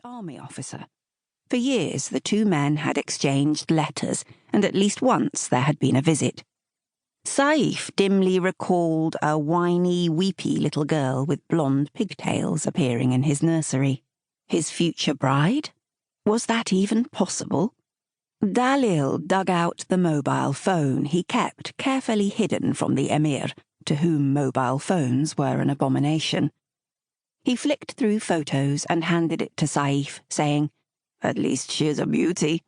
army officer. For years, the two men had exchanged letters, and at least once there had been a visit. Saif dimly recalled a whiny, weepy little girl with blonde pigtails appearing in his nursery. His future bride? Was that even possible? Dalil dug out the mobile phone he kept carefully hidden from the emir, to whom mobile phones were an abomination. He flicked through photos and handed it to Saif, saying, "At least she is a beauty."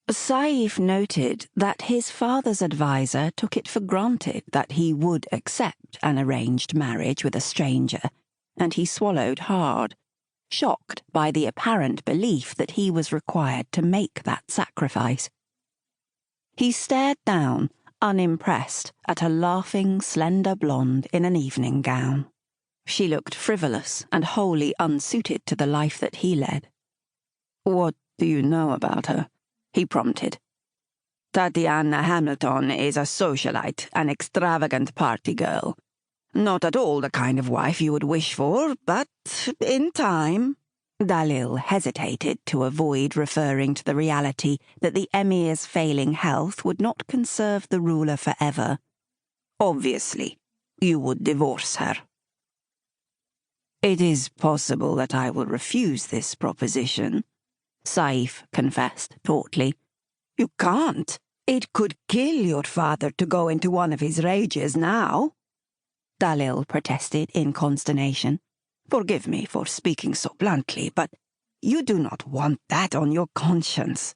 Saif noted that his father's advisor took it for granted that he would accept an arranged marriage with a stranger, and he swallowed hard, shocked by the apparent belief that he was required to make that sacrifice. He stared down, unimpressed, at a laughing, slender blonde in an evening gown. She looked frivolous and wholly unsuited to the life that he led. "What do you know about her?" he prompted. "Tatiana Hamilton is a socialite, an extravagant party girl. Not at all the kind of wife you would wish for, but in time." Dalil hesitated to avoid referring to the reality that the emir's failing health would not conserve the ruler forever. "Obviously, you would divorce her." "It is possible that I will refuse this proposition," Saif confessed tautly. "You can't. It could kill your father to go into one of his rages now," Dalil protested in consternation. "Forgive me for speaking so bluntly, but you do not want that on your conscience."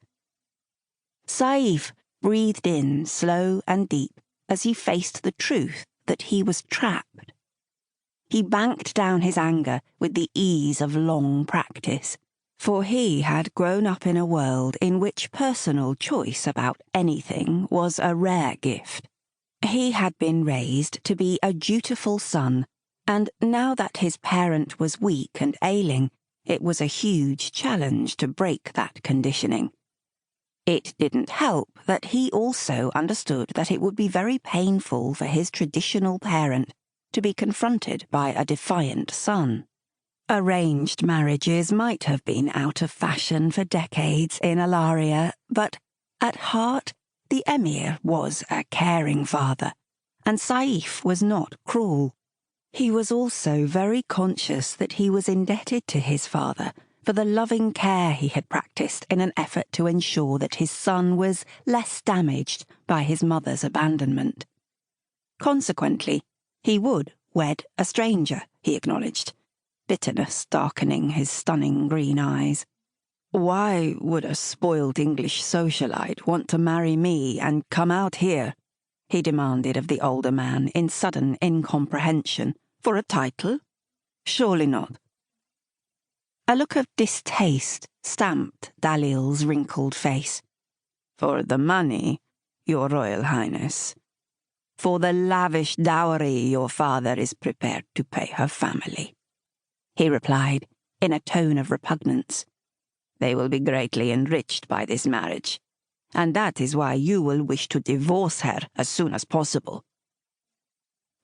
Saif breathed in slow and deep as he faced the truth that he was trapped. He banked down his anger with the ease of long practice, for he had grown up in a world in which personal choice about anything was a rare gift. He had been raised to be a dutiful son, and now that his parent was weak and ailing, it was a huge challenge to break that conditioning. It didn't help that he also understood that it would be very painful for his traditional parent to be confronted by a defiant son. Arranged marriages might have been out of fashion for decades in Alaria, but at heart, the emir was a caring father, and Saif was not cruel. He was also very conscious that he was indebted to his father for the loving care he had practiced in an effort to ensure that his son was less damaged by his mother's abandonment. Consequently, he would wed a stranger, he acknowledged, bitterness darkening his stunning green eyes. "Why would a spoilt English socialite want to marry me and come out here?" he demanded of the older man in sudden incomprehension. "For a title? Surely not." A look of distaste stamped Dalil's wrinkled face. "For the money, Your Royal Highness. For the lavish dowry your father is prepared to pay her family," he replied, in a tone of repugnance. "They will be greatly enriched by this marriage, and that is why you will wish to divorce her as soon as possible."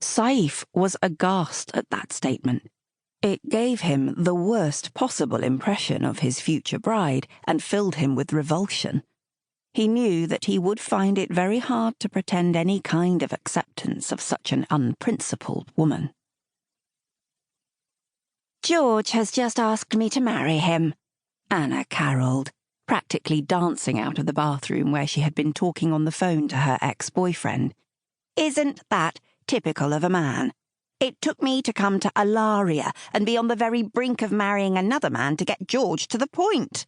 Saif was aghast at that statement. It gave him the worst possible impression of his future bride and filled him with revulsion. He knew that he would find it very hard to pretend any kind of acceptance of such an unprincipled woman. "George has just asked me to marry him," Anna caroled, practically dancing out of the bathroom where she had been talking on the phone to her ex-boyfriend. "Isn't that typical of a man? It took me to come to Alaria and be on the very brink of marrying another man to get George to the point."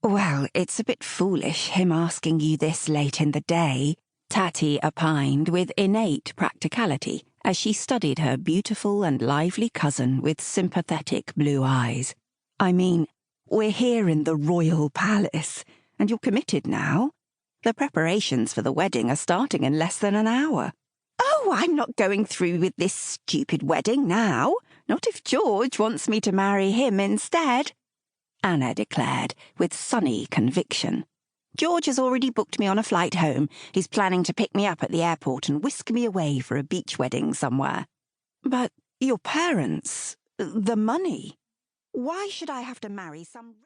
"Well, it's a bit foolish, him asking you this late in the day," Tati opined with innate practicality as she studied her beautiful and lively cousin with sympathetic blue eyes. "I mean, we're here in the royal palace, and you're committed now. The preparations for the wedding are starting in less than an hour." "Oh, I'm not going through with this stupid wedding now. Not if George wants me to marry him instead," Anna declared with sunny conviction. "George has already booked me on a flight home. He's planning to pick me up at the airport and whisk me away for a beach wedding somewhere." "But your parents, the money." Why should I have to marry some...